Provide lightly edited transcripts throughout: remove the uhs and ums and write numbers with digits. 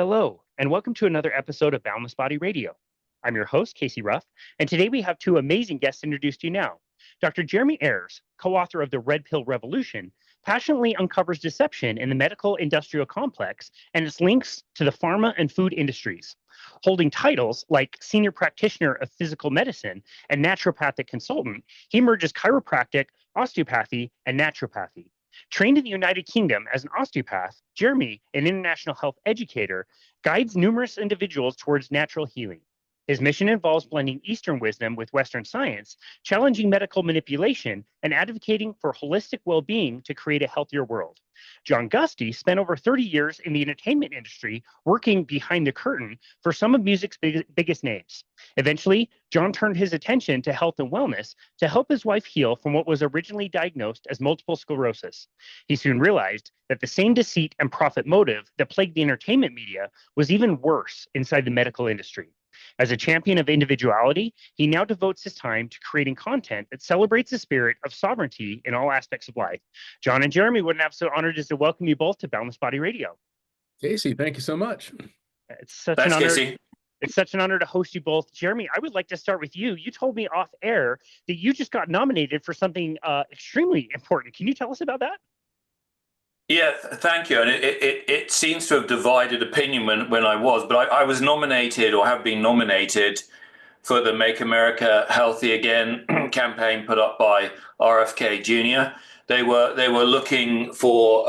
Hello, and welcome to another episode of Boundless Body Radio. I'm your host, Casey Ruff, and today we have two amazing guests introduced to you now. Dr. Jeremy Ayres, co-author of The Red Pill Revolution, passionately uncovers deception in the medical industrial complex and its links to the pharma and food industries. Holding titles like Senior Practitioner of Physical Medicine and Naturopathic Consultant, he merges chiropractic, osteopathy, and naturopathy. Trained in the United Kingdom as an osteopath, Jeremy, an international health educator, guides numerous individuals towards natural healing. His mission involves blending Eastern wisdom with Western science, challenging medical manipulation, and advocating for holistic well-being to create a healthier world. John Gusty spent over 30 years in the entertainment industry working behind the curtain for some of music's biggest names. Eventually, John turned his attention to health and wellness to help his wife heal from what was originally diagnosed as multiple sclerosis. He soon realized that the same deceit and profit motive that plagued the entertainment media was even worse inside the medical industry. As a champion of individuality, he now devotes his time to creating content that celebrates the spirit of sovereignty in all aspects of life. John and Jeremy, what an absolute honor it is to welcome you both to Boundless Body Radio. Casey, thank you so much. It's such an honor. Casey. It's such an honor to host you both. Jeremy, I would like to start with you. You told me off air that you just got nominated for something extremely important. Can you tell us about that? Yeah, thank you. And it seems to have divided opinion when I was, but I was nominated or have been nominated for the Make America Healthy Again campaign put up by RFK Jr. They were looking for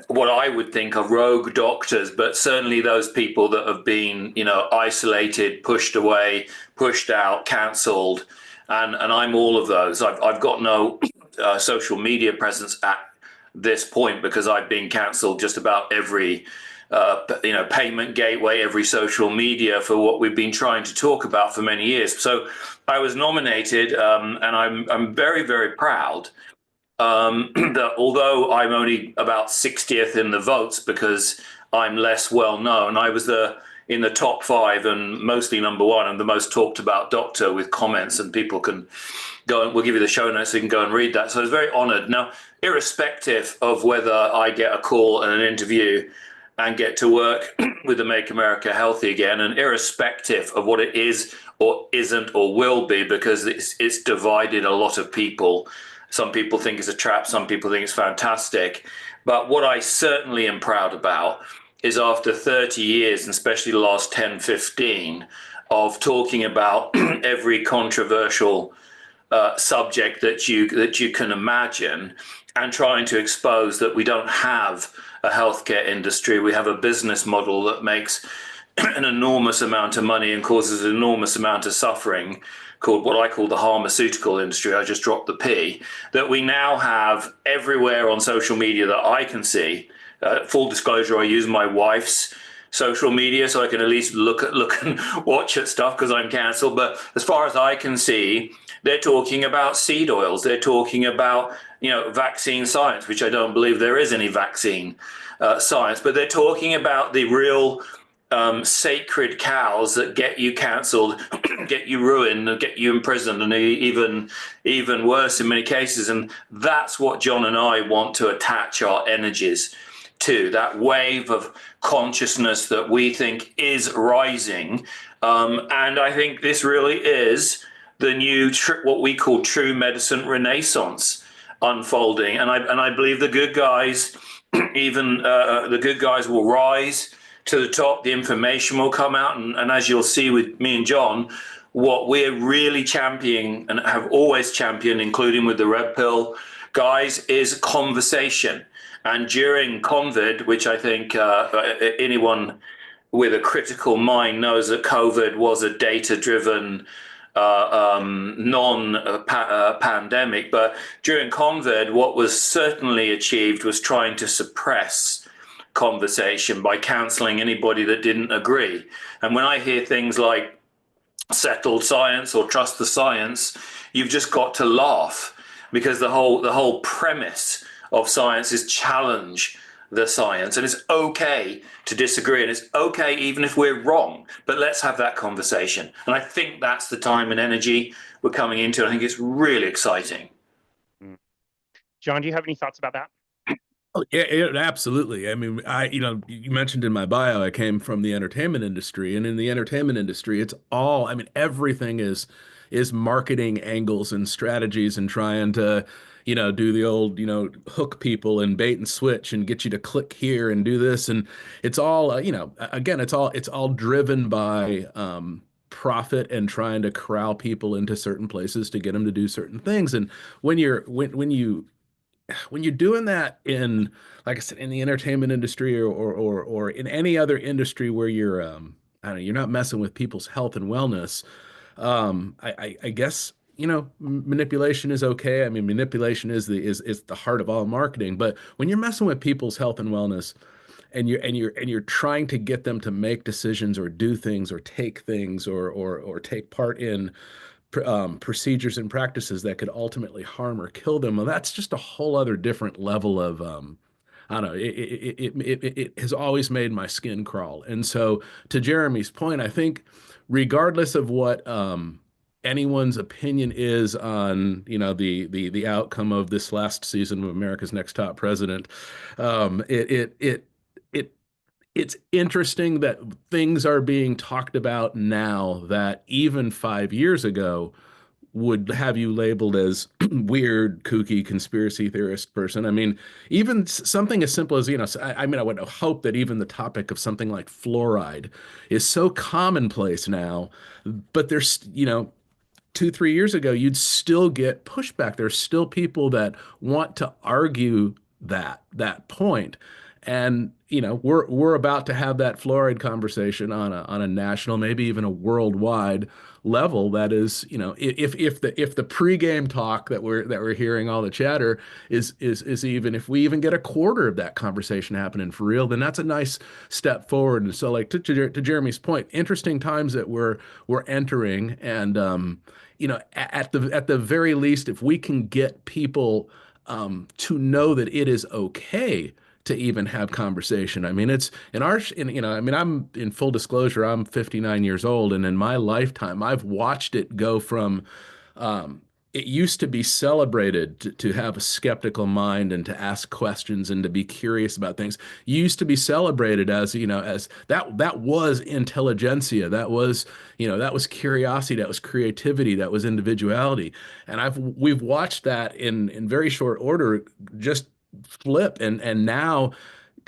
what I would think of rogue doctors, but certainly those people that have been, isolated, pushed away, pushed out, cancelled, and I'm all of those. I've got no social media presence at this point because I've been cancelled just about every payment gateway, every social media for what we've been trying to talk about for many years. So I was nominated, and I'm very, very proud that although I'm only about 60th in the votes because I'm less well known, I was in the top 5 and mostly number 1 and the most talked about doctor with comments, and people can go and we'll give you the show notes so you can go and read that. So I was very honored. Now, irrespective of whether I get a call and an interview and get to work with the Make America Healthy Again, and irrespective of what it is or isn't or will be, because it's divided a lot of people. Some people think it's a trap, some people think it's fantastic. But what I certainly am proud about is after 30 years, and especially the last 10, 15, of talking about every controversial subject that you can imagine, and trying to expose that we don't have a healthcare industry. We have a business model that makes an enormous amount of money and causes an enormous amount of suffering, called what I call the pharmaceutical industry. I just dropped the P. That we now have everywhere on social media that I can see. Full disclosure, I use my wife's social media so I can at least look and watch at stuff because I'm cancelled. But as far as I can see, they're talking about seed oils. They're talking about vaccine science, which I don't believe there is any vaccine science. But they're talking about the real sacred cows that get you cancelled, get you ruined, get you imprisoned, and even worse in many cases. And that's what John and I want to attach our energies to, that wave of consciousness that we think is rising. And I think this really is the new, what we call true medicine renaissance unfolding. And I believe the good guys, even the good guys will rise to the top. The information will come out. And as you'll see with me and John, what we're really championing and have always championed, including with the Red Pill guys, is conversation. And during COVID, which I think anyone with a critical mind knows that COVID was a data-driven non-pandemic. But during COVID, what was certainly achieved was trying to suppress conversation by cancelling anybody that didn't agree. And when I hear things like settled science or trust the science, you've just got to laugh, because the whole premise of science is challenge the science, and it's okay to disagree, and it's okay even if we're wrong, but let's have that conversation. And I think that's the time and energy we're coming into. I think it's really exciting. John, do you have any thoughts about that? Oh, yeah, absolutely. I mean, you mentioned in my bio, I came from the entertainment industry, and in the entertainment industry, it's all, I mean, everything is marketing angles and strategies and trying to, do the old, hook people and bait and switch and get you to click here and do this, and it's all, again, it's all driven by profit and trying to corral people into certain places to get them to do certain things. And when you're doing that in, like I said, in the entertainment industry or in any other industry where you're I don't know, you're not messing with people's health and wellness, I guess manipulation is okay. I mean, manipulation is the heart of all marketing. But when you're messing with people's health and wellness, and you're trying to get them to make decisions or do things or take things or take part in procedures and practices that could ultimately harm or kill them. Well, that's just a whole other different level of, I don't know. It has always made my skin crawl. And so, to Jeremy's point, I think, regardless of what anyone's opinion is on, the outcome of this last season of America's Next Top President, um, it it it it it's interesting that things are being talked about now that even 5 years ago would have you labeled as weird, kooky, conspiracy theorist person. I mean, even something as simple as, I mean, I would hope that even the topic of something like fluoride is so commonplace now, but there's, 2, 3 years ago, you'd still get pushback. There's still people that want to argue that point. And we're about to have that fluoride conversation on a national, maybe even a worldwide level. That is, if the pregame talk that we're hearing, all the chatter is even, if we even get a quarter of that conversation happening for real, then that's a nice step forward. And so, like, to Jeremy's point, interesting times that we're entering. And at the very least, if we can get people to know that it is okay to even have conversation. I mean, it's I mean, I'm, in full disclosure, I'm 59 years old, and in my lifetime, I've watched it go from, it used to be celebrated to have a skeptical mind and to ask questions and to be curious about things. Used to be celebrated as, as that was intelligentsia. That was curiosity, that was creativity, that was individuality. And we've watched that in very short order just flip. And now,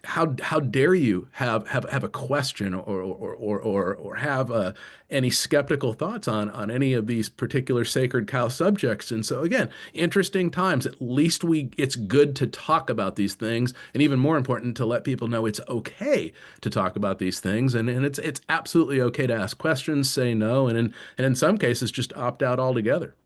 how dare you have a question or have any skeptical thoughts on any of these particular sacred cow subjects? And so, again, interesting times. At least it's good to talk about these things, and even more important, to let people know it's okay to talk about these things, and it's absolutely okay to ask questions, say no, and in some cases just opt out altogether.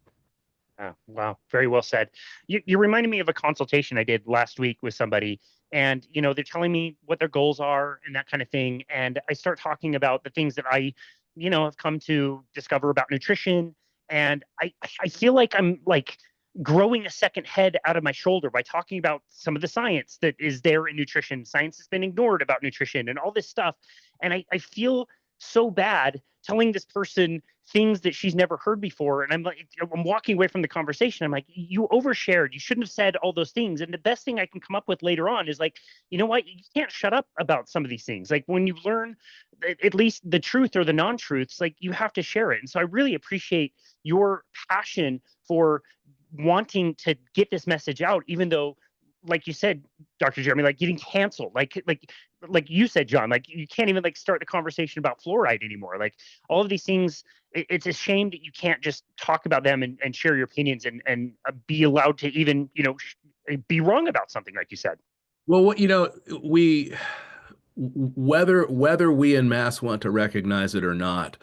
Oh, wow. Very well said. You reminded me of a consultation I did last week with somebody, and they're telling me what their goals are and that kind of thing. And I start talking about the things that I, have come to discover about nutrition. And I feel like I'm like growing a second head out of my shoulder by talking about some of the science that is there in nutrition. Science has been ignored about nutrition and all this stuff. And I feel so bad telling this person things that she's never heard before. And I'm walking away from the conversation. I'm like, you overshared. You shouldn't have said all those things. And the best thing I can come up with later on is like, you know what? You can't shut up about some of these things. Like, when you learn at least the truth or the non-truths, like, you have to share it. And so I really appreciate your passion for wanting to get this message out, even though, like you said, Dr. Jeremy, like, getting canceled, like you said, John, like, you can't even like start the conversation about fluoride anymore. Like, all of these things, it's a shame that you can't just talk about them and share your opinions and be allowed to even, be wrong about something, like you said. Well, we whether we in mass want to recognize it or not,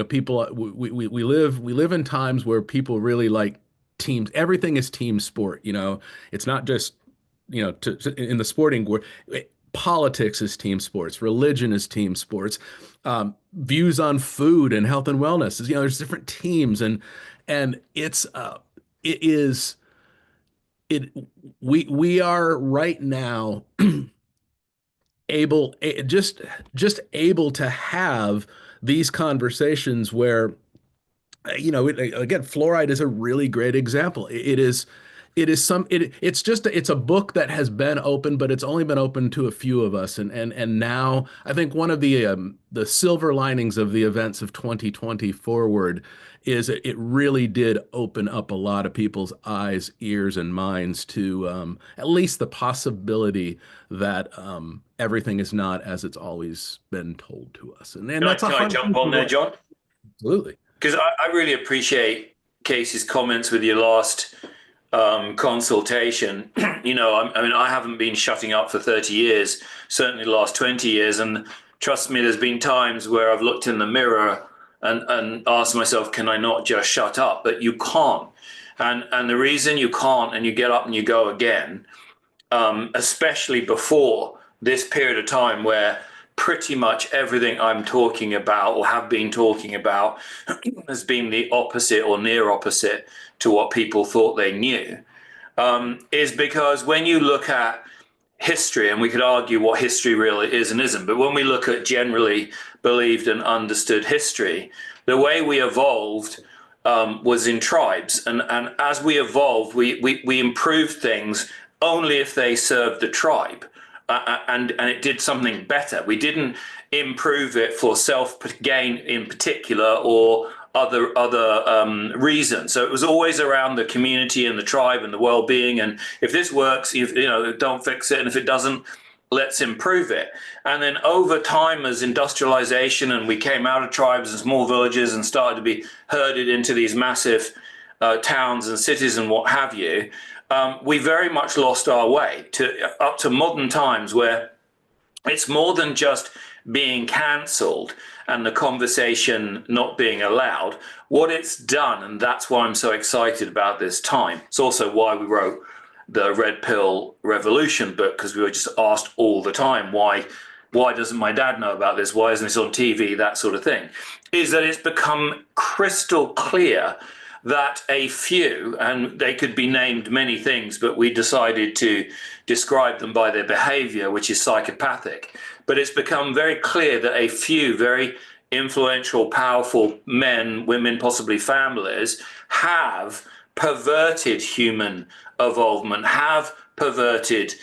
people, we live in times where people really like teams. Everything is team sport. It's not just, in the sporting world. Politics is team sports. Religion is team sports. Views on food and health and wellness is, there's different teams, and it is it we are right now just able to have these conversations where, again, fluoride is a really great example. It is, It is it's a book that has been open, but it's only been open to a few of us. And now I think one of the silver linings of the events of 2020 forward is it really did open up a lot of people's eyes, ears, and minds to at least the possibility that everything is not as it's always been told to us. And that's Can I jump on there, John? Absolutely. Because I really appreciate Casey's comments with your last consultation. I mean, I haven't been shutting up for 30 years, certainly the last 20 years. And trust me, there's been times where I've looked in the mirror and asked myself, can I not just shut up? But you can't. And the reason you can't, and you get up and you go again, especially before this period of time where pretty much everything I'm talking about or have been talking about has been the opposite or near opposite to what people thought they knew, is because when you look at history, and we could argue what history really is and isn't, but when we look at generally believed and understood history, the way we evolved was in tribes. And as we evolved, we improved things only if they served the tribe. And it did something better. We didn't improve it for self-gain in particular or other reasons. So it was always around the community and the tribe and the well-being. And if this works, don't fix it. And if it doesn't, let's improve it. And then over time, as industrialization and we came out of tribes and small villages and started to be herded into these massive towns and cities and what have you, we very much lost our way up to modern times where it's more than just being cancelled and the conversation not being allowed. What it's done, and that's why I'm so excited about this time. It's also why we wrote the Red Pill Revolution book, because we were just asked all the time, why doesn't my dad know about this? Why isn't this on TV? That sort of thing. Is that it's become crystal clear that a few, and they could be named many things, but we decided to describe them by their behavior, which is psychopathic. But it's become very clear that a few very influential, powerful men, women, possibly families, have perverted human evolvement, have perverted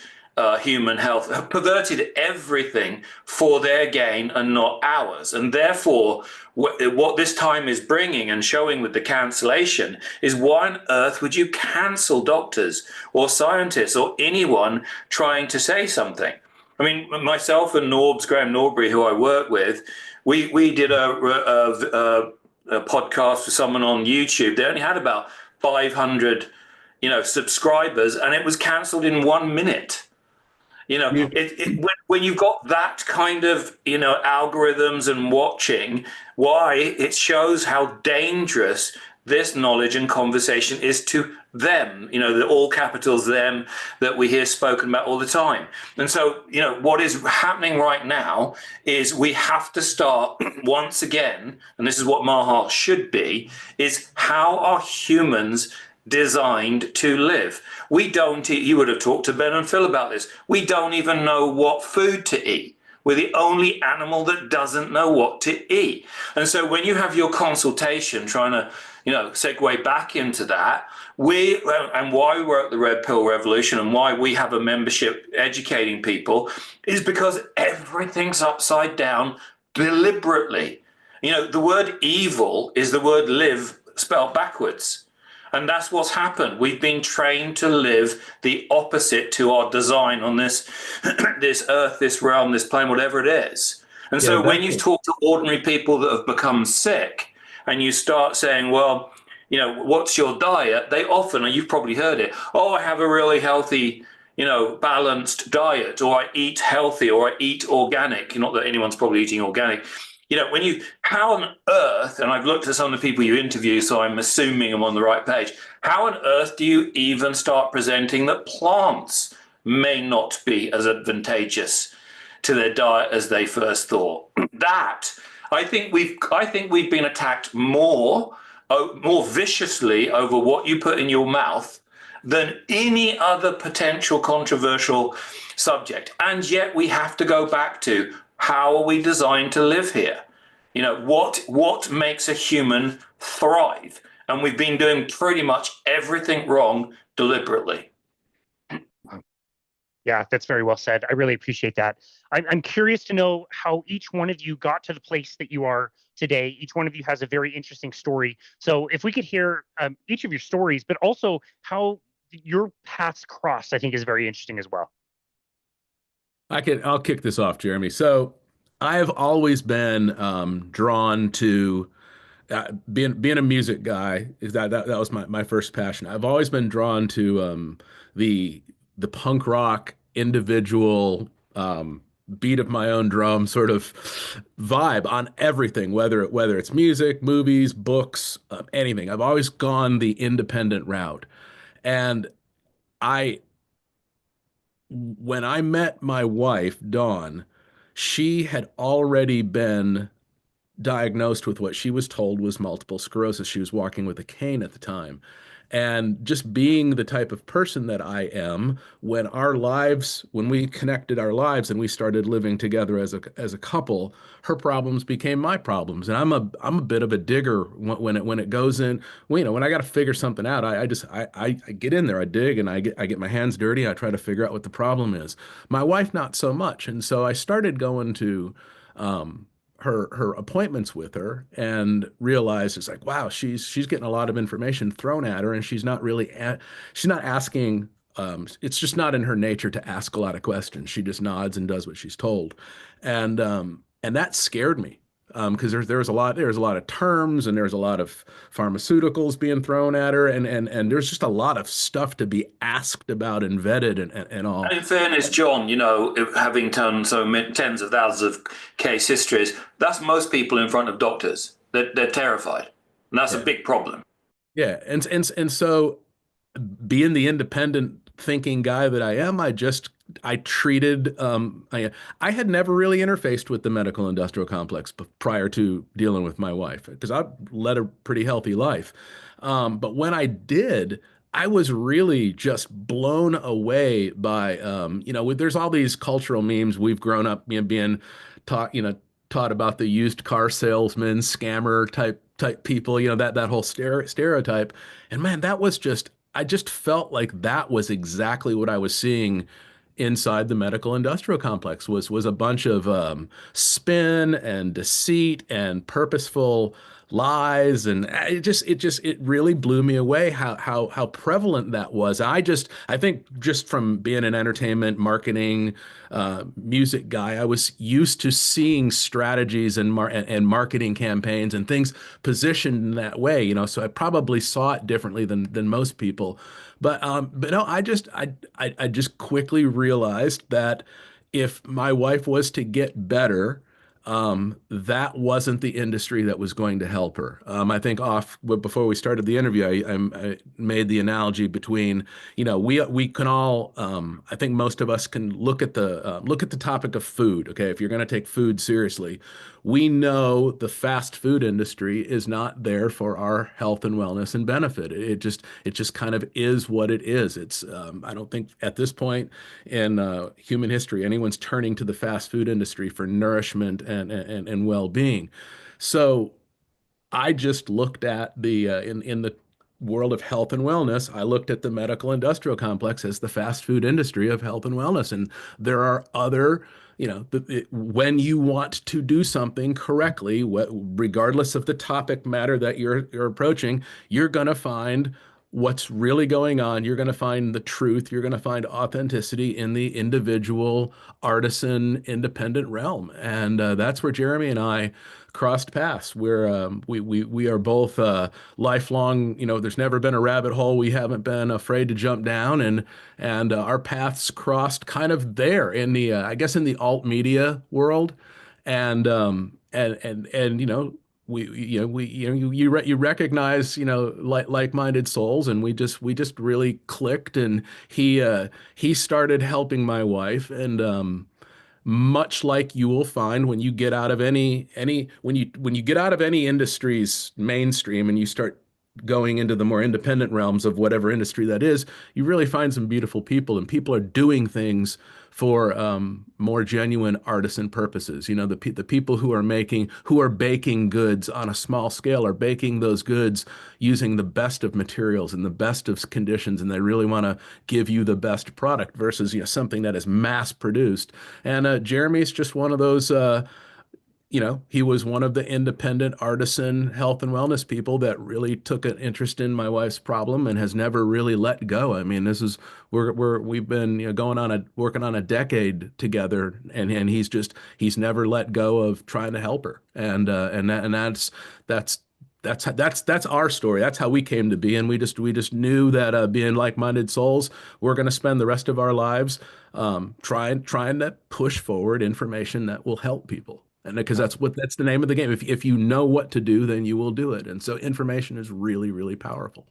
human health, have perverted everything for their gain and not ours. And therefore, what this time is bringing and showing with the cancellation is, why on earth would you cancel doctors or scientists or anyone trying to say something? I mean, myself and Graham Norbury, who I work with, we did a podcast with someone on YouTube. They only had about 500 subscribers, and it was cancelled in 1 minute. When you've got that kind of, algorithms and watching, why it shows how dangerous this knowledge and conversation is to them, the all capitals them that we hear spoken about all the time. And so, what is happening right now is we have to start once again, and this is what Maha should be, is how are humans designed to live? We don't eat, you would have talked to Ben and Phil about this, we don't even know what food to eat. We're the only animal that doesn't know what to eat. And so when you have your consultation trying to, segue back into that, and why we work the Red Pill Revolution and why we have a membership educating people is because everything's upside down deliberately. The word evil is the word live spelled backwards. And that's what's happened. We've been trained to live the opposite to our design on this this earth, this realm, this plane, whatever it is. And so when you talk to ordinary people that have become sick and you start saying, well, what's your diet? They often, and you've probably heard it, I have a really healthy, balanced diet, or I eat healthy, or I eat organic. Not that anyone's probably eating organic. How on earth, and I've looked at some of the people you interview, so I'm assuming I'm on the right page, how on earth do you even start presenting that plants may not be as advantageous to their diet as they first thought? I think we've been attacked more viciously over what you put in your mouth than any other potential controversial subject. And yet we have to go back to, how are we designed to live here? What makes a human thrive? and we've been doing pretty much everything wrong deliberately. Yeah, that's very well said. I really appreciate that. I'm curious to know how each one of you got to the place that you are today. Each one of you has a very interesting story. So if we could hear each of your stories, but also how your paths crossed, I think is very interesting as well. I'll kick this off, Jeremy. So I've always been drawn to being a music guy. Is that was my first passion. I've always been drawn to the the punk rock individual beat of my own drum sort of vibe on everything, whether it's music, movies, books, anything. I've always gone the independent route, and I when I met my wife, Dawn, she had already been diagnosed with what she was told was multiple sclerosis. She was walking with a cane at the time. And just being the type of person that I am, when we connected our lives and we started living together as a couple, her problems became my problems. And I'm a bit of a digger when it goes in. Well, when I got to figure something out, I get in there, I dig, and I get my hands dirty. I try to figure out what the problem is. My wife, not so much. And so I started going to her appointments with her and realized it's like, wow, she's getting a lot of information thrown at her, and she's not asking. It's just not in her nature to ask a lot of questions. She just nods and does what she's told, and that scared me because there's a lot of terms, and there's a lot of pharmaceuticals being thrown at her, and there's just a lot of stuff to be asked about and vetted and all. And in fairness, John, having done tens of thousands of case histories, that's most people in front of doctors. They're terrified, and that's a big problem. Yeah, and so being the independent thinking guy that I am, I treated I had never really interfaced with the medical industrial complex prior to dealing with my wife because I led a pretty healthy life. But when I did, I was really just blown away by there's all these cultural memes we've grown up being taught taught about the used car salesman, scammer type people, that whole stereotype. And man, I just felt like that was exactly what I was seeing inside the medical industrial complex was a bunch of spin and deceit and purposeful lies, and it really blew me away how prevalent that was. I think just from being an entertainment marketing music guy, I was used to seeing strategies and marketing campaigns and things positioned in that way, so I probably saw it differently than most people. But no, I just quickly realized that if my wife was to get better, that wasn't the industry that was going to help her. I think before we started the interview, I made the analogy between, we can all, I think most of us can look at the topic of food. Okay, if you're going to take food seriously, we know the fast food industry is not there for our health and wellness and benefit. It just kind of is what it is. I don't think at this point in human history anyone's turning to the fast food industry for nourishment and well-being. So I just looked at in the world of health and wellness, I looked at the medical industrial complex as the fast food industry of health and wellness. And there are other, when you want to do something correctly, regardless of the topic matter that you're approaching, you're going to find what's really going on. You're going to find the truth. You're going to find authenticity in the individual artisan independent realm. And that's where Jeremy and I crossed paths. We are both lifelong, there's never been a rabbit hole we haven't been afraid to jump down, and our paths crossed kind of there in the I guess in the alt media world. And you recognize like-minded souls, and we just really clicked, and he started helping my wife, and much like you will find when you get out of when you get out of any industry's mainstream and you start going into the more independent realms of whatever industry that is, you really find some beautiful people, and people are doing things for more genuine artisan purposes. You know, the people who are baking goods on a small scale are baking those goods using the best of materials and the best of conditions, and they really want to give you the best product versus, you know, something that is mass produced. And Jeremy's just one of those. You know, he was one of the independent artisan health and wellness people that really took an interest in my wife's problem and has never really let go. I mean, this is we've been, you know, working on a decade together, and he's never let go of trying to help her. That's our story. That's how we came to be, and we just knew that being like-minded souls, we're going to spend the rest of our lives trying to push forward information that will help people. And because that's the name of the game. If you know what to do, then you will do it. And so information is really, really powerful.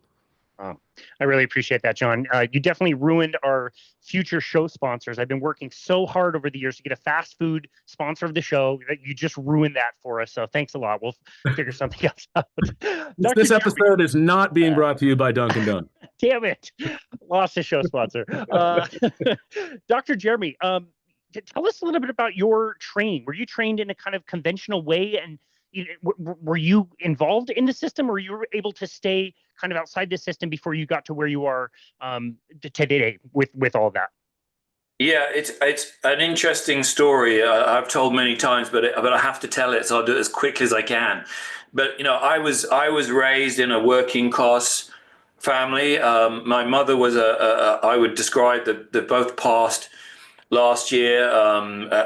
I really appreciate that, John. You definitely ruined our future show sponsors. I've been working so hard over the years to get a fast food sponsor of the show that you just ruined that for us. So thanks a lot. We'll figure something else out. This episode is not being brought to you by Dunkin' Donuts. Damn it. Lost a show sponsor. Dr. Jeremy, tell us a little bit about your training. Were you trained in a kind of conventional way, and were you involved in the system, or you were able to stay kind of outside the system before you got to where you are today with all that? Yeah, it's an interesting story. I've told many times, but I have to tell it, so I'll do it as quick as I can. But you know, I was raised in a working class family. My mother was I would describe that both passed last year,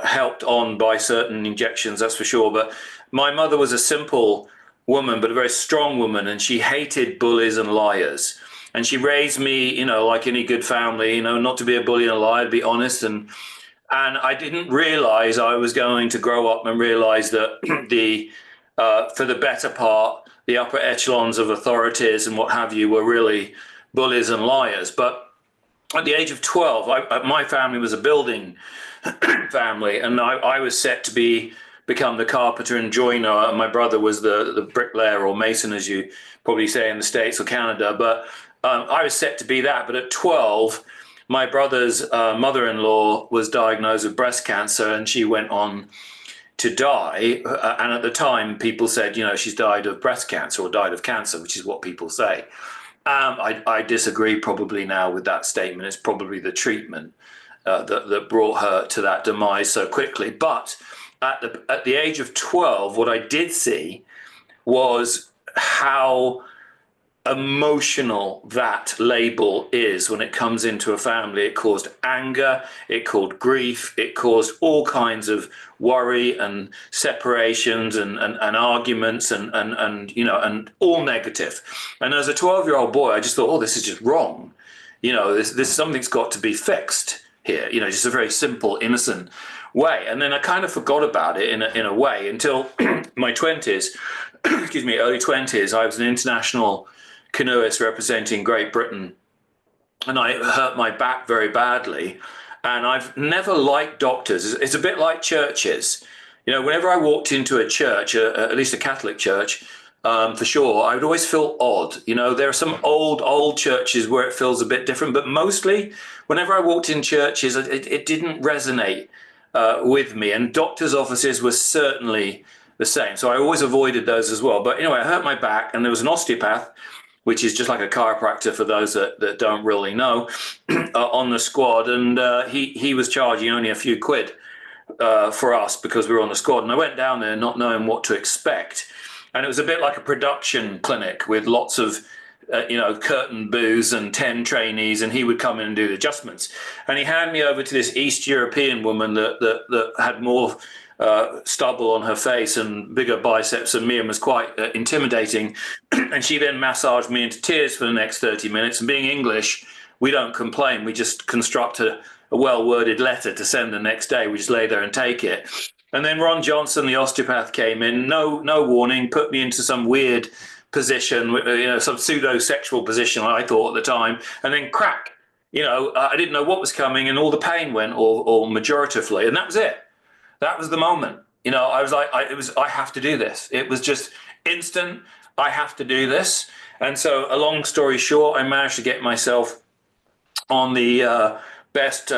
helped on by certain injections, that's for sure. But my mother was a simple woman, but a very strong woman, and she hated bullies and liars. And she raised me, you know, like any good family, you know, not to be a bully and a liar, to be honest. And I didn't realize I was going to grow up and realize that for the better part, the upper echelons of authorities and what have you were really bullies and liars. But at the age of 12, my family was a building family, and I was set to become the carpenter and joiner, and my brother was the bricklayer or mason, as you probably say in the States or Canada. But I was set to be that. But at 12, my brother's mother-in-law was diagnosed with breast cancer, and she went on to die. And at the time, people said, you know, she's died of breast cancer or died of cancer, which is what people say. I disagree probably now with that statement. It's probably the treatment that brought her to that demise so quickly. But at the age of 12, what I did see was how emotional that label is when it comes into a family. It caused anger, it caused grief, it caused all kinds of worry and separations and arguments and you know, and all negative. And as a 12-year-old boy, I just thought, oh, this is just wrong. You know, this something's got to be fixed here. You know, just a very simple, innocent way. And then I kind of forgot about it in a way until my 20s, excuse me, early 20s. I was an international canoeist representing Great Britain, and I hurt my back very badly. And I've never liked doctors. It's a bit like churches. You know, whenever I walked into a church, at least a Catholic church, for sure, I would always feel odd. You know, there are some old churches where it feels a bit different, but mostly whenever I walked in churches, it didn't resonate with me. And doctors' offices were certainly the same. So I always avoided those as well. But anyway, I hurt my back, and there was an osteopath, which is just like a chiropractor for those that don't really know, on the squad. And he was charging only a few quid for us because we were on the squad. And I went down there not knowing what to expect. And it was a bit like a production clinic with lots of, you know, curtain booths and 10 trainees, and he would come in and do the adjustments. And he handed me over to this East European woman that had more stubble on her face and bigger biceps than me, and was quite intimidating. And she then massaged me into tears for the next 30 minutes. And being English, we don't complain. We just construct a well-worded letter to send the next day. We just lay there and take it. And then Ron Johnson, the osteopath, came in, no warning, put me into some weird position, you know, some pseudo-sexual position, I thought at the time, and then crack, you know, I didn't know what was coming, and all the pain went, or majoritively, and that was it. That was the moment. You know, I was like, I have to do this. It was just instant. I have to do this. And so, a long story short, I managed to get myself on the best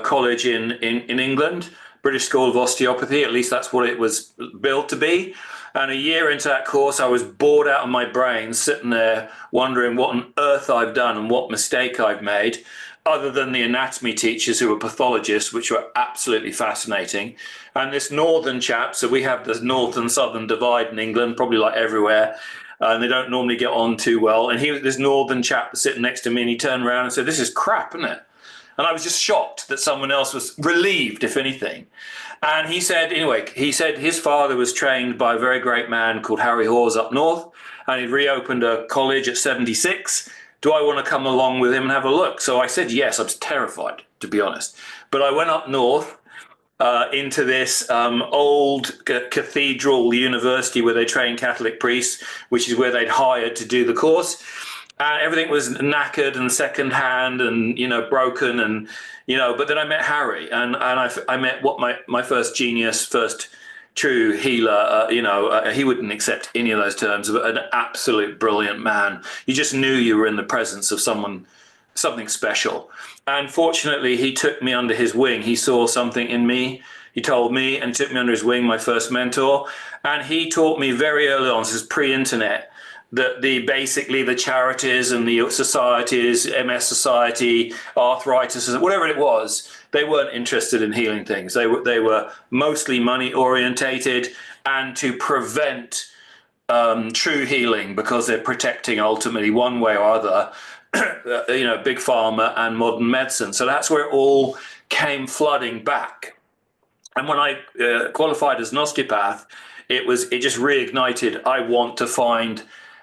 college in England, British School of Osteopathy. At least that's what it was built to be. And a year into that course, I was bored out of my brain, sitting there wondering what on earth I've done and what mistake I've made, other than the anatomy teachers who were pathologists, which were absolutely fascinating. And this northern chap, so we have this north and southern divide in England, probably like everywhere, and they don't normally get on too well. And he was this northern chap sitting next to me, and he turned around and said, "This is crap, isn't it?" And I was just shocked that someone else was relieved, if anything. And he said, anyway, he said his father was trained by a very great man called Harry Hawes up north, and he'd reopened a college at 76. Do I want to come along with him and have a look? So I said yes. I was terrified, to be honest. But I went up north into this old cathedral university where they train Catholic priests, which is where they'd hired to do the course. And everything was knackered and secondhand and, broken. And, but then I met Harry, and I met what my first genius, first true healer. He wouldn't accept any of those terms, but an absolute brilliant man. You just knew you were in the presence of something special. And fortunately, he took me under his wing. He saw something in me. He told me and took me under his wing, my first mentor. And he taught me very early on, this is pre-internet, that basically the charities and the societies, MS Society, arthritis, whatever it was, they weren't interested in healing things. They were mostly money orientated and to prevent true healing, because they're protecting ultimately one way or other, big pharma and modern medicine. So that's where it all came flooding back. And when I qualified as an osteopath, it just reignited. I want to find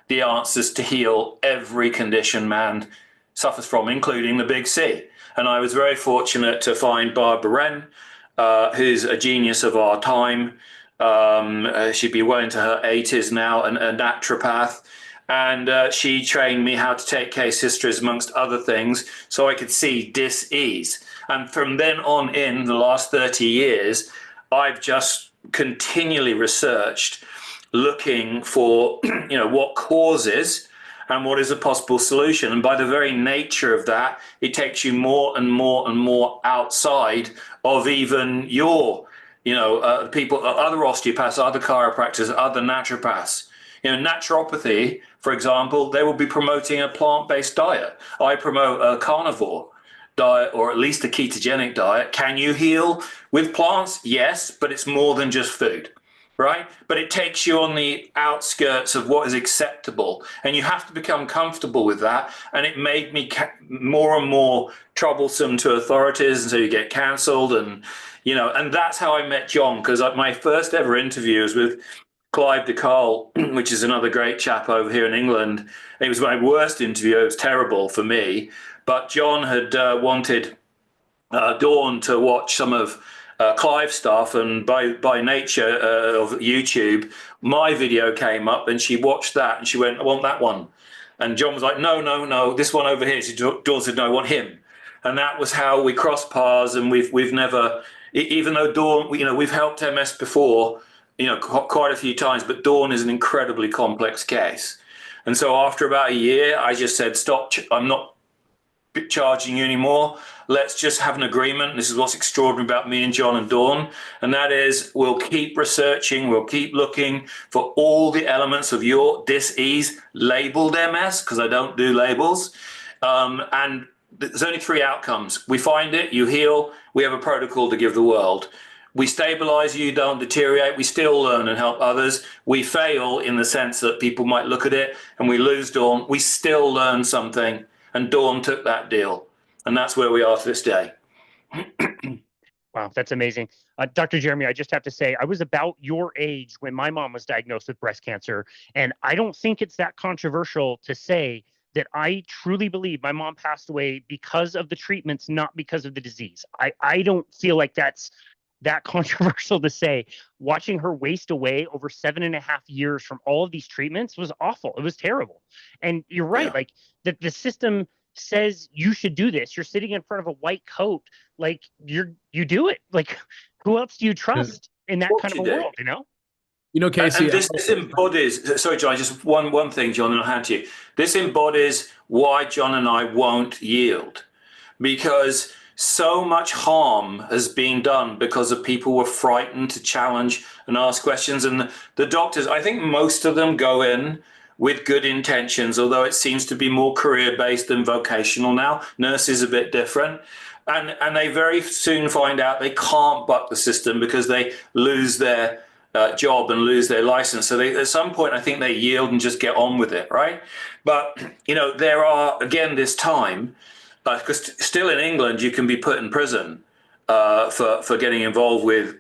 the answers to heal every condition man suffers from, including the big C. And I was very fortunate to find Barbara Wren, who's a genius of our time. She'd be well into her 80s now, and a naturopath. And she trained me how to take case histories, amongst other things, so I could see dis-ease. And from then on in the last 30 years, I've just continually researched, looking for what causes and what is a possible solution. And by the very nature of that, it takes you more and more and more outside of even your people, other osteopaths, other chiropractors, other naturopaths. Naturopathy, for example, they will be promoting a plant-based diet. I promote a carnivore diet, or at least a ketogenic diet. Can you heal with plants? Yes, but it's more than just food. Right? But it takes you on the outskirts of what is acceptable, and you have to become comfortable with that. And it made me more and more troublesome to authorities, and so you get cancelled. And that's how I met John, because my first ever interview was with Clive de Carle, which is another great chap over here in England. It was my worst interview. It was terrible for me, but John had wanted Dawn to watch some of Clive stuff, and by nature of YouTube, my video came up, and she watched that, and she went, "I want that one." And John was like, no, this one over here. Dawn said, "No, I want him." And that was how we crossed paths. And we've never, even though Dawn, we've helped MS before, quite a few times, but Dawn is an incredibly complex case. And so after about a year, I just said, "Stop, I'm not charging you anymore. Let's just have an agreement." This is what's extraordinary about me and John and Dawn, and that is, we'll keep researching, we'll keep looking for all the elements of your dis-ease, labeled MS, because I don't do labels, and there's only 3 outcomes. We find it, you heal, we have a protocol to give the world. We stabilize you, don't deteriorate, we still learn and help others. We fail in the sense that people might look at it and we lose Dawn, we still learn something, and Dawn took that deal. And that's where we are to this day. Wow, that's amazing. Dr. Jeremy, I just have to say, I was about your age when my mom was diagnosed with breast cancer. And I don't think it's that controversial to say that I truly believe my mom passed away because of the treatments, not because of the disease. I don't feel like that's that controversial to say. Watching her waste away over 7.5 years from all of these treatments was awful. It was terrible. And you're right, like the system says you should do this. You're sitting in front of a white coat, like you do it. Like, who else do you trust in that kind of a world, Casey, and this embodies, sorry, John, just one thing, John, and I'll hand to you. This embodies why John and I won't yield, because so much harm has been done because of people were frightened to challenge and ask questions. And the doctors, I think most of them go in with good intentions, although it seems to be more career-based than vocational now. Nurses a bit different. And they very soon find out they can't buck the system because they lose their job and lose their license. So at some point, I think they yield and just get on with it, right? But, there are, again, this time, because still in England, you can be put in prison for getting involved with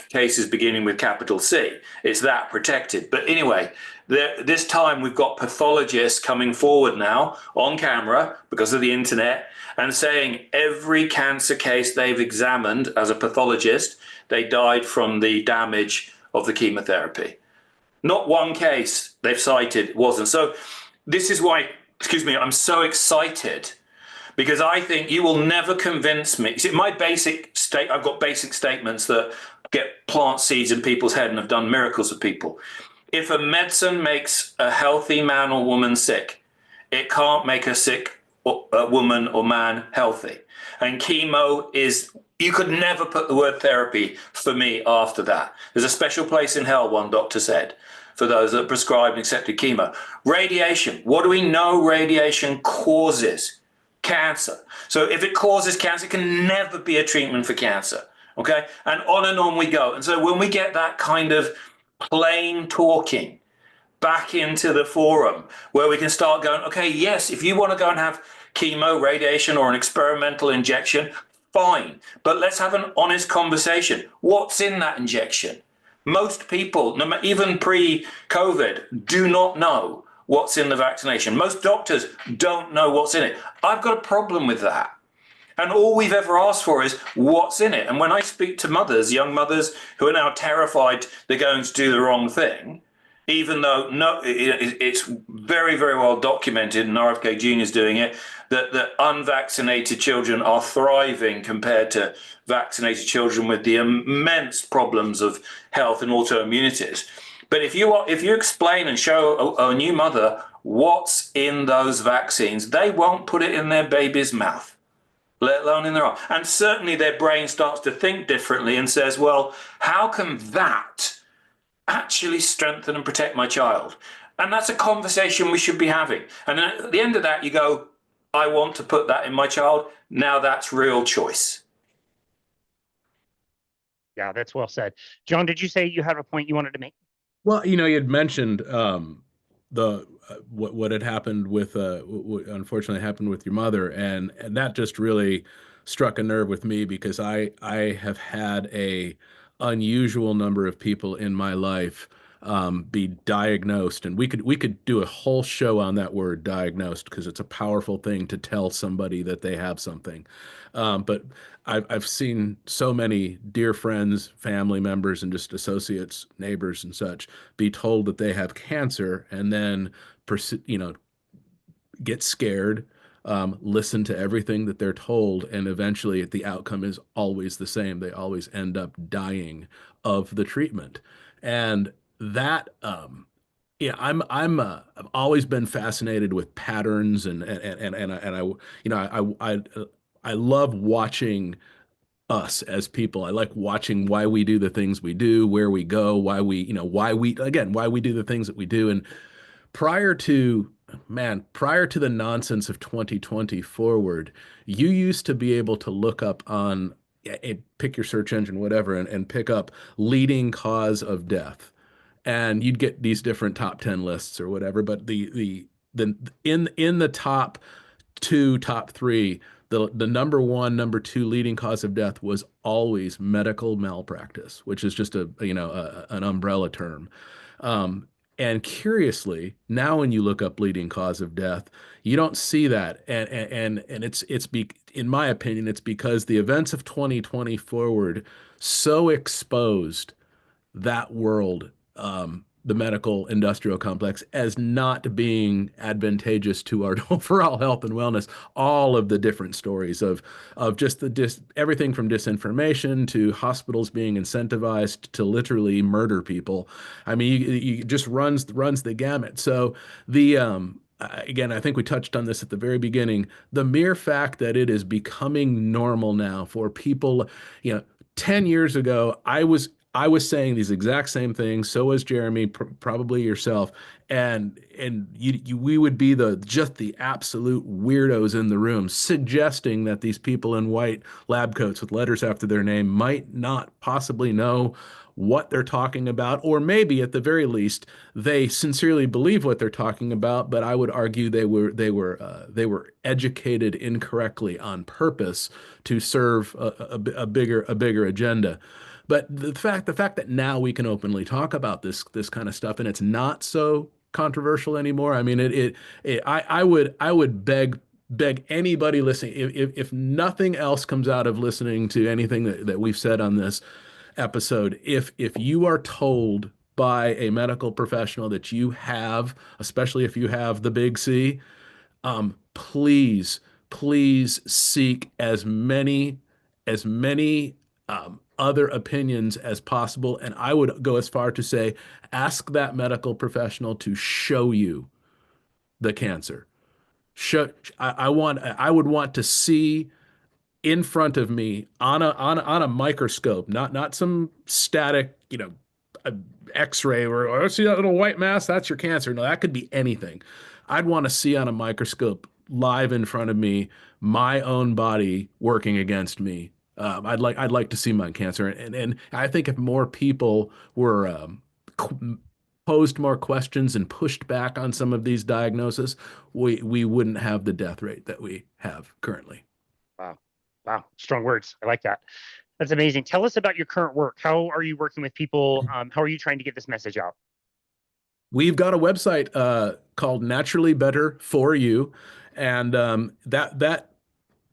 cases beginning with capital C. It's that protected. But anyway, this time we've got pathologists coming forward now on camera because of the internet and saying every cancer case they've examined as a pathologist, they died from the damage of the chemotherapy. Not one case they've cited wasn't. So this is why, I'm so excited, because I think you will never convince me. See, I've got basic statements that get plant seeds in people's head and have done miracles for people. If a medicine makes a healthy man or woman sick, it can't make a sick woman or man healthy. And chemo is, you could never put the word therapy for me after that. There's a special place in hell, one doctor said, for those that prescribed and accepted chemo. Radiation, what do we know radiation causes? Cancer. So if it causes cancer, it can never be a treatment for cancer. Okay? And on we go. And so when we get that kind of plain talking back into the forum where we can start going, okay, yes, if you want to go and have chemo, radiation, or an experimental injection, fine. But let's have an honest conversation. What's in that injection? Most people, even pre-COVID, do not know what's in the vaccination. Most doctors don't know what's in it. I've got a problem with that. And all we've ever asked for is what's in it. And when I speak to mothers, young mothers who are now terrified they're going to do the wrong thing, even though it's very, very well documented, and RFK Jr. is doing it, that unvaccinated children are thriving compared to vaccinated children with the immense problems of health and autoimmunities. But if you explain and show a new mother what's in those vaccines, they won't put it in their baby's mouth, let alone in their arm. And certainly their brain starts to think differently and says, well, how can that actually strengthen and protect my child? And that's a conversation we should be having. And then at the end of that, you go, I want to put that in my child. Now that's real choice. Yeah, that's well said. John, did you say you had a point you wanted to make? Well, you had mentioned what had happened with what unfortunately happened with your mother, and that just really struck a nerve with me, because I have had a unusual number of people in my life be diagnosed, and we could do a whole show on that word diagnosed, because it's a powerful thing to tell somebody that they have something. But I've seen so many dear friends, family members, and just associates, neighbors, and such be told that they have cancer, and then get scared, listen to everything that they're told, and eventually the outcome is always the same. They always end up dying of the treatment, and that I've always been fascinated with patterns, and I love watching us as people. I like watching why we do the things we do, where we go, why we do the things that we do. And prior to the nonsense of 2020 forward, you used to be able to look up on, pick your search engine, whatever, and pick up leading cause of death. And you'd get these different top 10 lists or whatever, but in the top two, top three, the number one, number two leading cause of death was always medical malpractice, which is just an umbrella term. And curiously, now when you look up leading cause of death, you don't see that. And in my opinion, it's because the events of 2020 forward so exposed that world, the medical industrial complex, as not being advantageous to our overall health and wellness. All of the different stories of just everything from disinformation to hospitals being incentivized to literally murder people. I mean, you just runs the gamut. So again, I think we touched on this at the very beginning. The mere fact that it is becoming normal now for people, 10 years ago, I was saying these exact same things. So was Jeremy, probably yourself, and we would be just the absolute weirdos in the room, suggesting that these people in white lab coats with letters after their name might not possibly know what they're talking about, or maybe at the very least they sincerely believe what they're talking about. But I would argue they were educated incorrectly on purpose to serve a bigger agenda. But the fact that now we can openly talk about this kind of stuff, and it's not so controversial anymore. I mean, I would beg anybody listening, if nothing else comes out of listening to anything that we've said on this episode, if you are told by a medical professional that you have, especially if you have the big C, please seek as many other opinions as possible. And I would go as far to say, ask that medical professional to show you the cancer. Show, I would want to see in front of me on a microscope, not some static, a X-ray or, see that little white mass, that's your cancer. No, that could be anything. I'd want to see on a microscope live in front of me my own body working against me. I'd like to see my cancer, and I think if more people were posed more questions and pushed back on some of these diagnoses, we wouldn't have the death rate that we have currently. Wow. Wow. Strong words. I like that. That's amazing. Tell us about your current work. How are you working with people? How are you trying to get this message out? We've got a website called Naturally Better for You, and that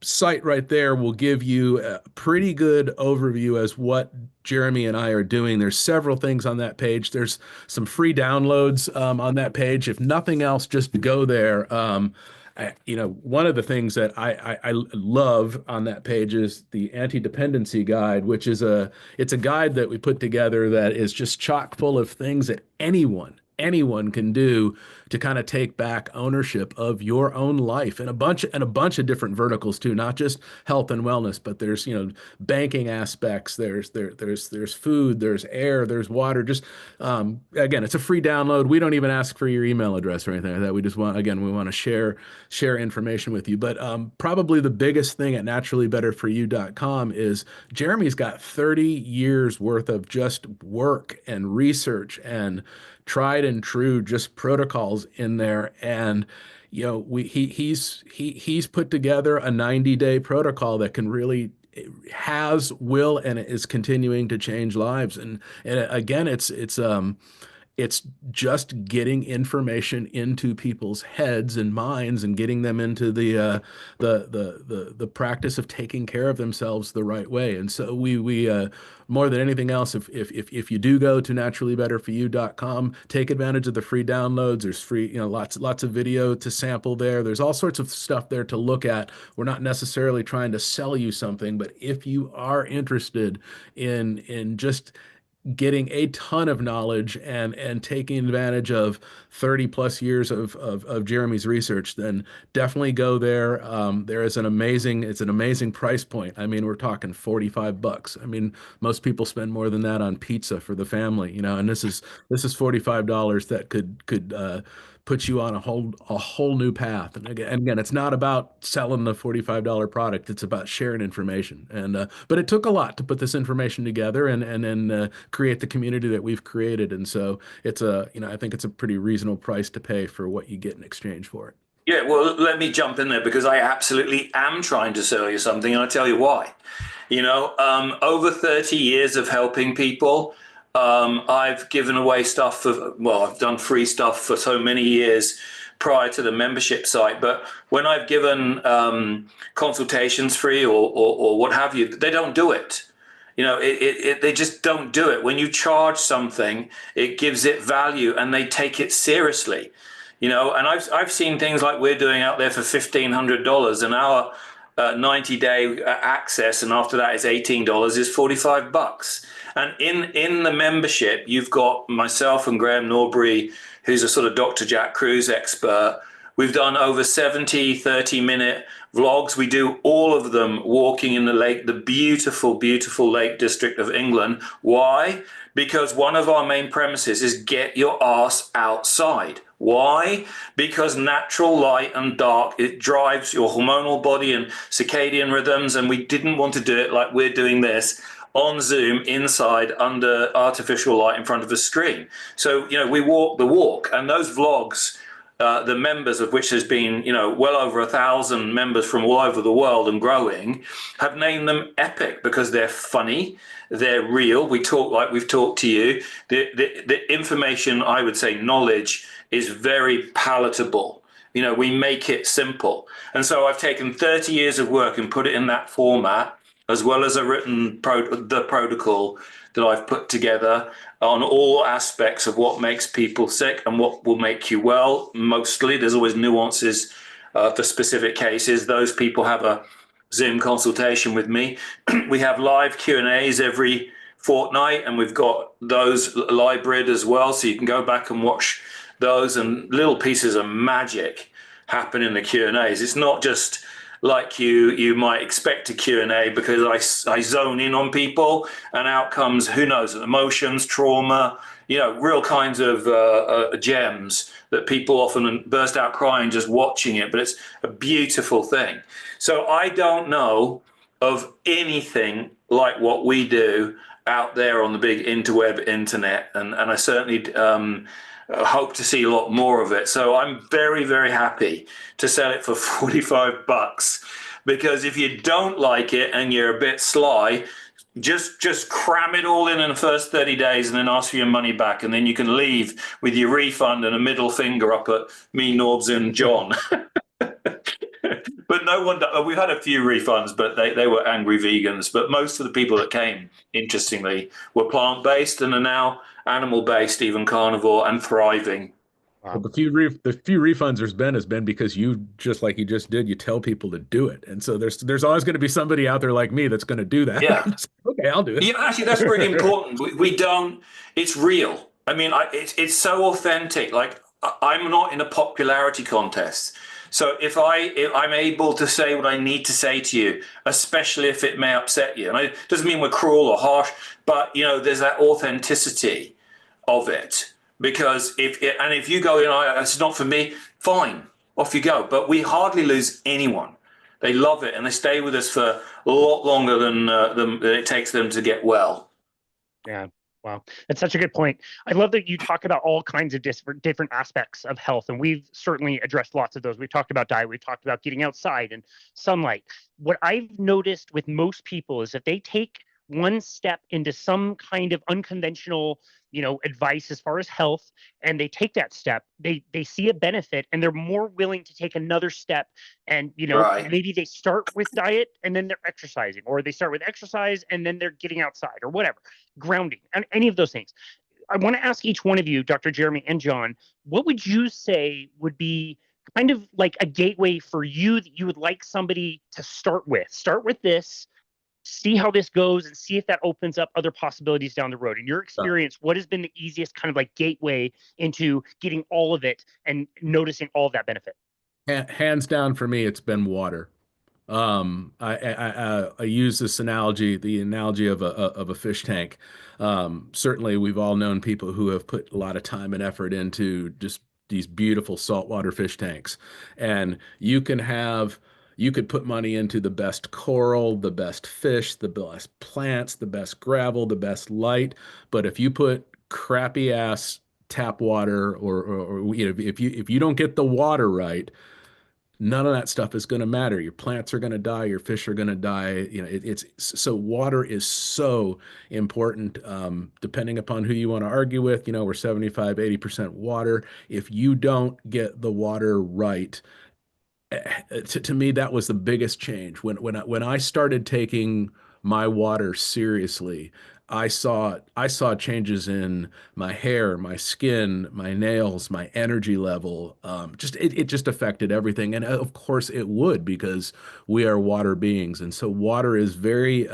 site right there will give you a pretty good overview as what Jeremy and I are doing. There's several things on that page. There's some free downloads on that page. If nothing else, just go there. One of the things that I love on that page is the anti-dependency guide, which is it's a guide that we put together that is just chock full of things that anyone can do to kind of take back ownership of your own life, and a bunch of different verticals too, not just health and wellness, but there's banking aspects, there's food, there's air, there's water. Just again, it's a free download. We don't even ask for your email address or anything like that. We just want to share information with you. But probably the biggest thing at naturallybetterforyou.com is Jeremy's got 30 years worth of just work and research and tried and true just protocols in there. And he's put together a 90-day protocol that can really will and is continuing to change lives. And again, it's just getting information into people's heads and minds and getting them into the practice of taking care of themselves the right way. And so we more than anything else, if you do go to naturallybetterforyou.com, take advantage of the free downloads. There's free, lots of video to sample there. There's all sorts of stuff there to look at. We're not necessarily trying to sell you something, but if you are interested in just getting a ton of knowledge and taking advantage of 30 plus years of Jeremy's research, then definitely go there. It's an amazing price point. I mean, we're talking $45. I mean, most people spend more than that on pizza for the family, and this is $45 that could put you on a whole new path. And again, it's not about selling the $45 product. It's about sharing information. And but it took a lot to put this information together and then create the community that we've created. And so I think it's a pretty reasonable price to pay for what you get in exchange for it. Yeah, well, let me jump in there because I absolutely am trying to sell you something, and I'll tell you why. Over 30 years of helping people, I've given away stuff I've done free stuff for so many years prior to the membership site. But when I've given consultations free or what have you, they don't do it. They just don't do it. When you charge something, it gives it value and they take it seriously. And I've seen things like we're doing out there for $1,500, and our 90-day access, and after that is $18, is $45. And in the membership, you've got myself and Graham Norbury, who's a sort of Dr. Jack Kruse expert. We've done over 70 30-minute vlogs. We do all of them walking in the lake, the beautiful, beautiful Lake District of England. Why? Because one of our main premises is get your ass outside. Why? Because natural light and dark, it drives your hormonal body and circadian rhythms, and we didn't want to do it like we're doing this on Zoom inside under artificial light in front of a screen. So, we walk the walk, and those vlogs, the members of which has been, well over 1,000 members from all over the world and growing, have named them epic because they're funny, they're real. We talk like we've talked to you. The information, I would say, knowledge is very palatable. We make it simple. And so I've taken 30 years of work and put it in that format, as well as a written the protocol that I've put together on all aspects of what makes people sick and what will make you well. Mostly, there's always nuances for specific cases. Those people have a Zoom consultation with me. We have live Q&As every fortnight, and we've got those library as well, so you can go back and watch those, and little pieces of magic happen in the Q&As. It's not just like you might expect a Q&A, because I zone in on people, and out comes, who knows, emotions, trauma, real kinds of gems that people often burst out crying just watching it, but it's a beautiful thing. So I don't know of anything like what we do out there on the big interweb internet, and I certainly hope to see a lot more of it. So I'm very, very happy to sell it for $45, because if you don't like it and you're a bit sly, just cram it all in the first 30 days and then ask for your money back, and then you can leave with your refund and a middle finger up at me, Norbs, and John. But no one, we've had a few refunds, but they were angry vegans. But most of the people that came, interestingly, were plant-based and are now animal-based, even carnivore, and thriving. Wow. Well, the few refunds has been because you, just like you just did, you tell people to do it. And so there's always going to be somebody out there like me that's going to do that. Yeah. Okay, I'll do it. Yeah, actually, that's really important. We don't, it's real. I mean, it's so authentic. Like, I'm not in a popularity contest. So if I'm able to say what I need to say to you, especially if it may upset you, and it doesn't mean we're cruel or harsh, but there's that authenticity of it. Because if you go it's not for me, fine, off you go. But we hardly lose anyone. They love it, and they stay with us for a lot longer than it takes them to get well. Yeah. Wow. That's such a good point. I love that you talk about all kinds of different aspects of health, and we've certainly addressed lots of those. We've talked about diet. We've talked about getting outside and sunlight. What I've noticed with most people is if they take one step into some kind of unconventional, advice as far as health, and they take that step, they see a benefit, and they're more willing to take another step. And, Right. maybe they start with diet and then they're exercising, or they start with exercise and then they're getting outside, or whatever, grounding, and any of those things. I want to ask each one of you, Dr. Jeremy and John, what would you say would be kind of like a gateway for you that you would like somebody to start with? Start with this, see how this goes, and see if that opens up other possibilities down the road. In your experience, what has been the easiest kind of like gateway into getting all of it and noticing all of that benefit? Hands down for me, it's been water. I use this analogy, the analogy of a fish tank. Certainly, we've all known people who have put a lot of time and effort into just these beautiful saltwater fish tanks, and you could put money into the best coral, the best fish, the best plants, the best gravel, the best light, but if you put crappy ass tap water, or if you don't get the water right, none of that stuff is going to matter. Your plants are going to die. Your fish are going to die. It's so water is so important. Depending upon who you want to argue with, we're 75, 80% water. If you don't get the water right, to me, that was the biggest change. When I started taking my water seriously, I saw changes in my hair, my skin, my nails, my energy level. It just affected everything, and of course it would, because we are water beings, and so water is very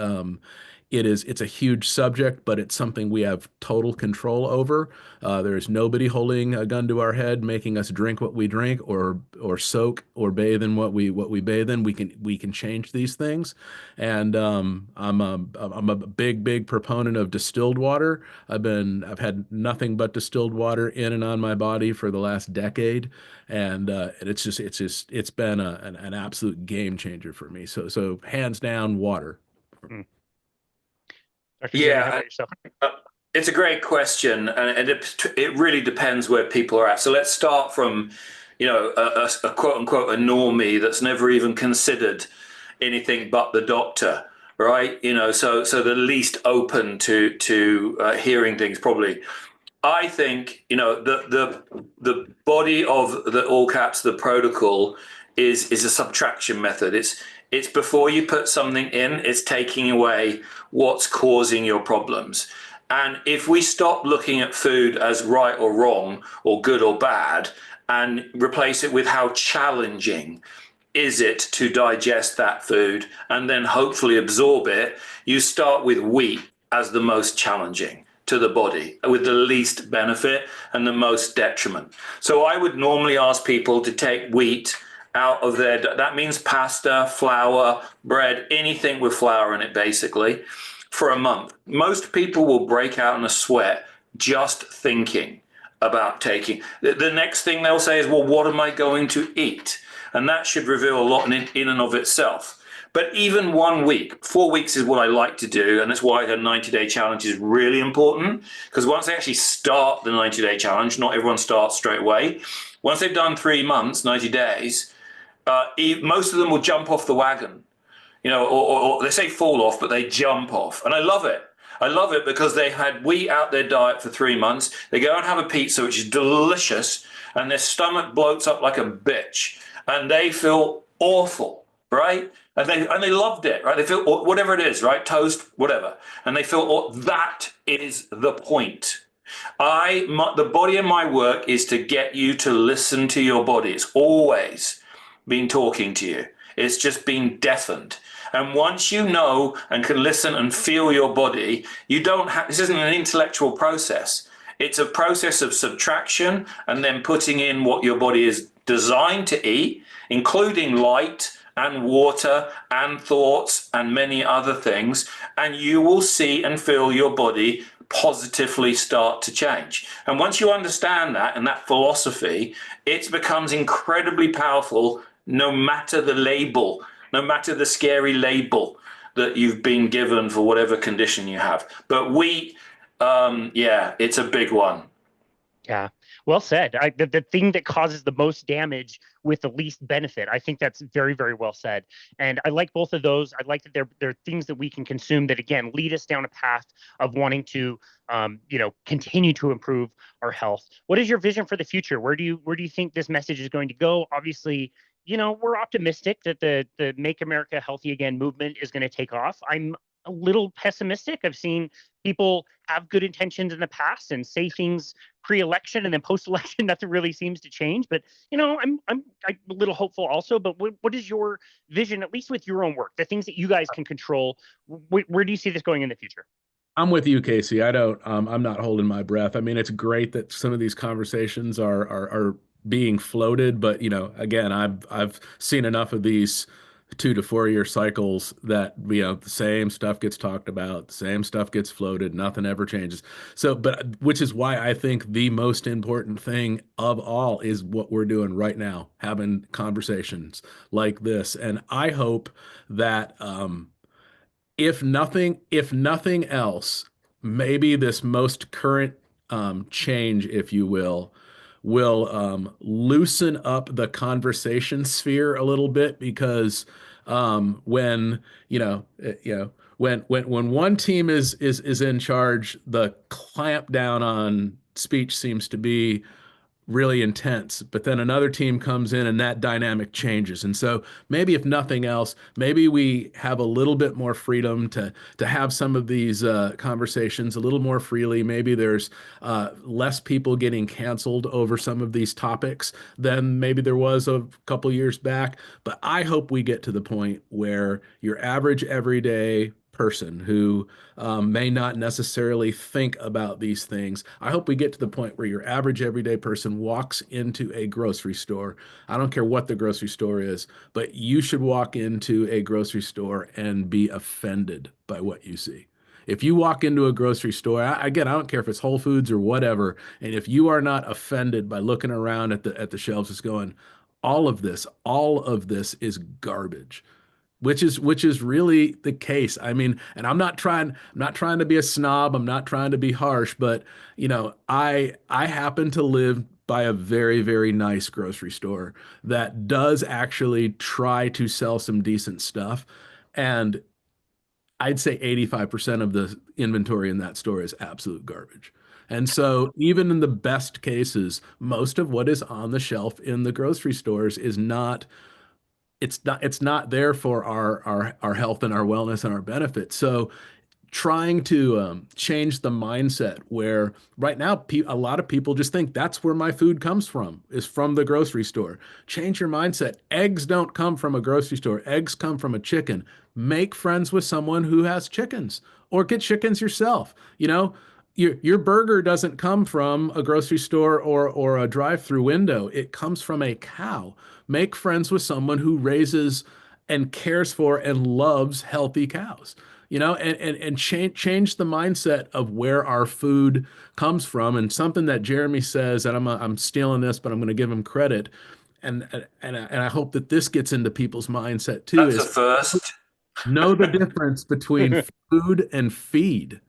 it's a huge subject, but it's something we have total control over. There's nobody holding a gun to our head, making us drink what we drink, or soak or bathe in what we bathe in. We can change these things, and I'm a big proponent of distilled water. I've had nothing but distilled water in and on my body for the last decade, and it's been an absolute game changer for me. So hands down, water. Mm. Dr. Jeremy, how Yeah, about yourself? it's a great question, and it really depends where people are at. So let's start from, a quote unquote a normie that's never even considered anything but the doctor, right? So the least open to hearing things probably. I think the body of the all caps the protocol is a subtraction method. It's before you put something in, it's taking away what's causing your problems. And if we stop looking at food as right or wrong or good or bad and replace it with how challenging is it to digest that food and then hopefully absorb it, you start with wheat as the most challenging to the body, with the least benefit and the most detriment. So I would normally ask people to take wheat out of that means pasta, flour, bread, anything with flour in it, basically, for a month. Most people will break out in a sweat just thinking about taking. The next thing they'll say is, well, what am I going to eat? And that should reveal a lot in and of itself. But even 1 week, 4 weeks is what I like to do. And that's why the 90-day challenge is really important. Because once they actually start the 90-day challenge, not everyone starts straight away. Once they've done 3 months, 90 days, most of them will jump off the wagon. Or they say fall off, but they jump off. And I love it. I love it because they had wheat out their diet for 3 months. They go and have a pizza, which is delicious, and their stomach bloats up like a bitch. And they feel awful, right? And they loved it, right? They feel whatever it is, right? Toast, whatever. And they feel that is the point. The body of my work is to get you to listen to your body. It's always been talking to you. It's just been deafened. And once you know and can listen and feel your body, this isn't an intellectual process. It's a process of subtraction and then putting in what your body is designed to eat, including light and water and thoughts and many other things. And you will see and feel your body positively start to change. And once you understand that and that philosophy, it becomes incredibly powerful, no matter the label, no matter the scary label that you've been given for whatever condition you have. But it's a big one. Yeah, well said. The thing that causes the most damage with the least benefit. I think that's very, very well said. And I like both of those. I like that they're things that we can consume that, again, lead us down a path of wanting to, continue to improve our health. What is your vision for the future? Where do you think this message is going to go? Obviously, we're optimistic that the Make America Healthy Again movement is going to take off. I'm a little pessimistic. I've seen people have good intentions in the past and say things pre-election, and then post-election nothing really seems to change. But I'm a little hopeful also. But what is your vision, at least with your own work, the things that you guys can control? Where do you see this going in the future? I'm with you, Casey. I'm not holding my breath. I mean, it's great that some of these conversations are being floated, but again, I've seen enough of these 2 to 4 year cycles that the same stuff gets talked about, the same stuff gets floated, nothing ever changes. So, which is why I think the most important thing of all is what we're doing right now, having conversations like this. And I hope that if nothing else, maybe this most current change, if you will loosen up the conversation sphere a little bit, because when when one team is in charge, the clamp down on speech seems to be really intense, but then another team comes in and that dynamic changes. And so maybe if nothing else, maybe we have a little bit more freedom to have some of these conversations a little more freely. Maybe there's less people getting canceled over some of these topics than maybe there was a couple years back. But I hope we get to the point where your average everyday person who may not necessarily think about these things. I hope we get to the point where your average everyday person walks into a grocery store. I don't care what the grocery store is, but you should walk into a grocery store and be offended by what you see. If you walk into a grocery store, again, I don't care if it's Whole Foods or whatever, and if you are not offended by looking around at the shelves, just going, all of this is garbage, which is really the case. I mean, and I'm not trying to be a snob. I'm not trying to be harsh, but I happen to live by a very, very nice grocery store that does actually try to sell some decent stuff. And I'd say 85% of the inventory in that store is absolute garbage. And so even in the best cases, most of what is on the shelf in the grocery stores is not it's not there for our health and our wellness and our benefit. So trying to change the mindset where right now a lot of people just think that's where my food comes from, is from the grocery store. Change your mindset. Eggs don't come from a grocery store. Eggs come from a chicken. Make friends with someone who has chickens, or get chickens yourself. Your burger doesn't come from a grocery store or a drive-through window. It comes from a cow. Make friends with someone who raises and cares for and loves healthy cows. And change the mindset of where our food comes from. And something that Jeremy says, and I'm stealing this, but I'm going to give him credit, and I hope that this gets into people's mindset too, That's a is first. know the difference between food and feed.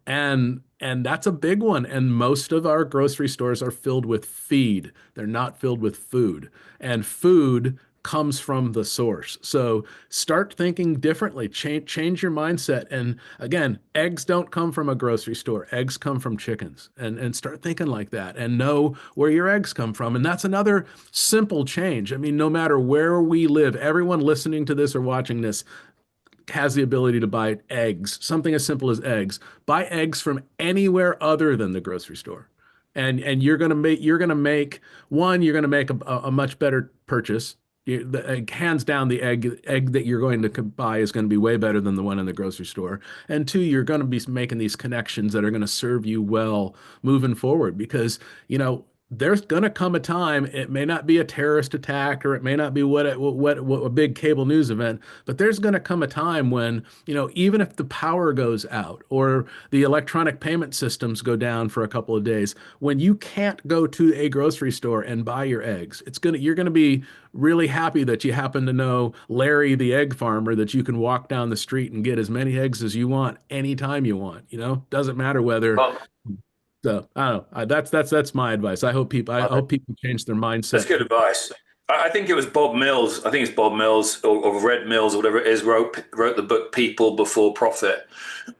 And that's a big one. And most of our grocery stores are filled with feed. They're not filled with food. And food comes from the source. So start thinking differently. Change your mindset. And again, eggs don't come from a grocery store. Eggs come from chickens. And start thinking like that and know where your eggs come from. And that's another simple change. I mean, no matter where we live, everyone listening to this or watching this has the ability to buy eggs, something as simple as eggs. Buy eggs from anywhere other than the grocery store. And you're gonna make a much better purchase. Hands down, the egg that you're going to buy is going to be way better than the one in the grocery store. And two, you're going to be making these connections that are going to serve you well moving forward, because there's going to come a time. It may not be a terrorist attack, or it may not be what a big cable news event, but there's going to come a time when, even if the power goes out or the electronic payment systems go down for a couple of days, when you can't go to a grocery store and buy your eggs, you're going to be really happy that you happen to know Larry, the egg farmer, that you can walk down the street and get as many eggs as you want anytime you want. Doesn't matter whether. Well, So I don't know. That's my advice. I hope people change their mindset. that's good advice. I think it was Bob Mills. I think it's Bob Mills or Red Mills or whatever it is, wrote the book People Before Profit.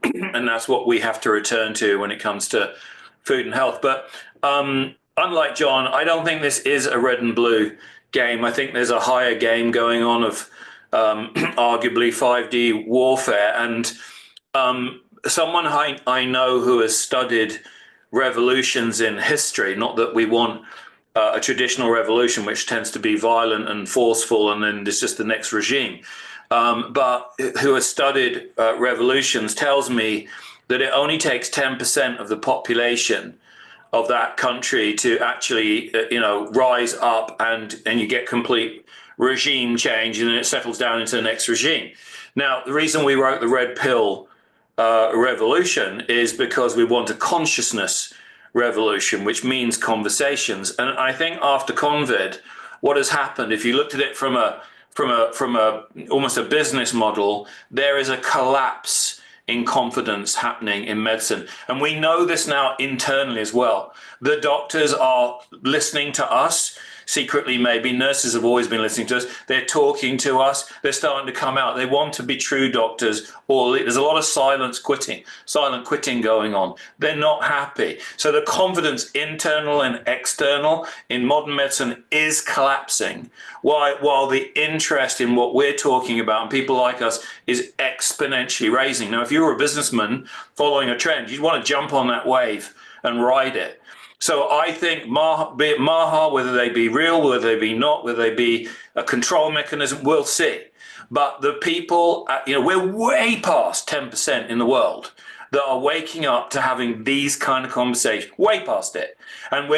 And that's what we have to return to when it comes to food and health. But unlike John, I don't think this is a red and blue game. I think there's a higher game going on of arguably 5D warfare. And someone I know who has studied revolutions in history, not that we want a traditional revolution, which tends to be violent and forceful, and then there's just the next regime, but who has studied revolutions, tells me that it only takes 10% of the population of that country to actually, rise up, and you get complete regime change, and then it settles down into the next regime. Now, the reason we wrote the Red Pill revolution is because we want a consciousness revolution, which means conversations. And I think after COVID, what has happened, if you looked at it from a almost a business model, there is a collapse in confidence happening in medicine. And we know this now internally as well. The doctors are listening to us. Secretly, maybe nurses have always been listening to us. They're talking to us. They're starting to come out. They want to be true doctors. Or there's a lot of silent quitting going on. They're not happy. So the confidence, internal and external, in modern medicine is collapsing, while the interest in what we're talking about and people like us is exponentially raising. Now, if you were a businessman following a trend, you'd want to jump on that wave and ride it. So I think be it Maha, whether they be real, whether they be not, whether they be a control mechanism, we'll see. But the people, we're way past 10% in the world that are waking up to having these kind of conversations, way past it. And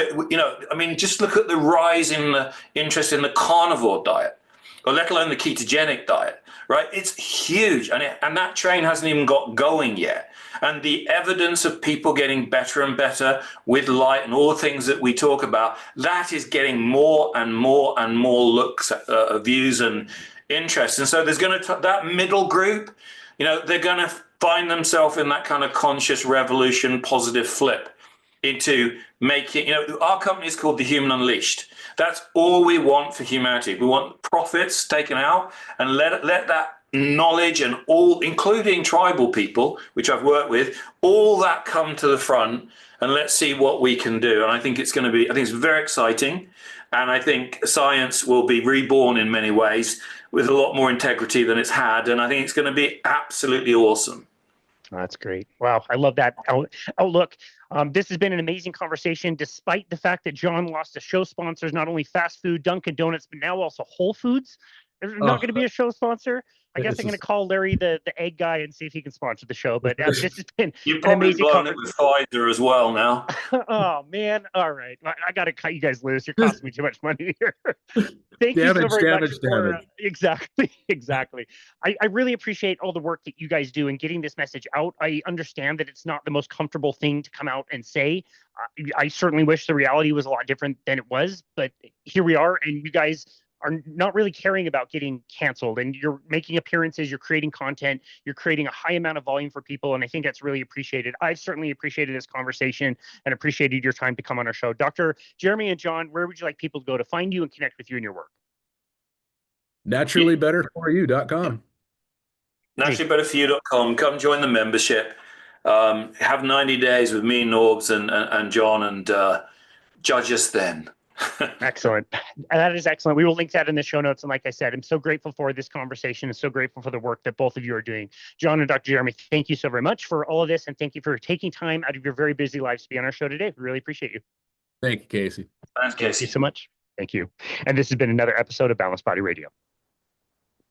just look at the rise in the interest in the carnivore diet, or let alone the ketogenic diet, right? It's huge. And that train hasn't even got going yet. And the evidence of people getting better and better with light and all the things that we talk about, that is getting more and more and more looks, views and interest. And so there's going to, that middle group, they're going to find themselves in that kind of conscious revolution, positive flip into making, our company is called The Human Unleashed. That's all we want for humanity. We want profits taken out and let that knowledge and all, including tribal people, which I've worked with, all that come to the front, and let's see what we can do. And I think it's very exciting. And I think science will be reborn in many ways with a lot more integrity than it's had. And I think it's going to be absolutely awesome. That's great. Wow. I love that outlook. This has been an amazing conversation, despite the fact that John lost a show sponsors, not only fast food, Dunkin' Donuts, but now also Whole Foods. There's not going to be a show sponsor. I guess I'm going to call Larry the egg guy and see if he can sponsor the show. But this has been You've an amazing blown it with Pfizer as well now. Oh, man. All right. I got to cut you guys loose. You're costing me too much money here. Thank you so very much for exactly. I really appreciate all the work that you guys do in getting this message out. I understand that it's not the most comfortable thing to come out and say. I certainly wish the reality was a lot different than it was, but here we are, and you guys are not really caring about getting canceled, and you're making appearances, you're creating content, you're creating a high amount of volume for people, and I think that's really appreciated. I've certainly appreciated this conversation and appreciated your time to come on our show. Dr. Jeremy and John, where would you like people to go to find you and connect with you and your work? naturallybetterforyou.com. naturallybetterforyou.com. Come join the membership. Have 90 days with me, Norbs, and John, and judge us then. Excellent. That is excellent. We will link that in the show notes. And like I said, I'm so grateful for this conversation and so grateful for the work that both of you are doing. John and Dr. Jeremy, thank you so very much for all of this. And thank you for taking time out of your very busy lives to be on our show today. We really appreciate you. Thank you, Casey. Thanks, Casey. Thank you so much. Thank you. And this has been another episode of Balanced Body Radio.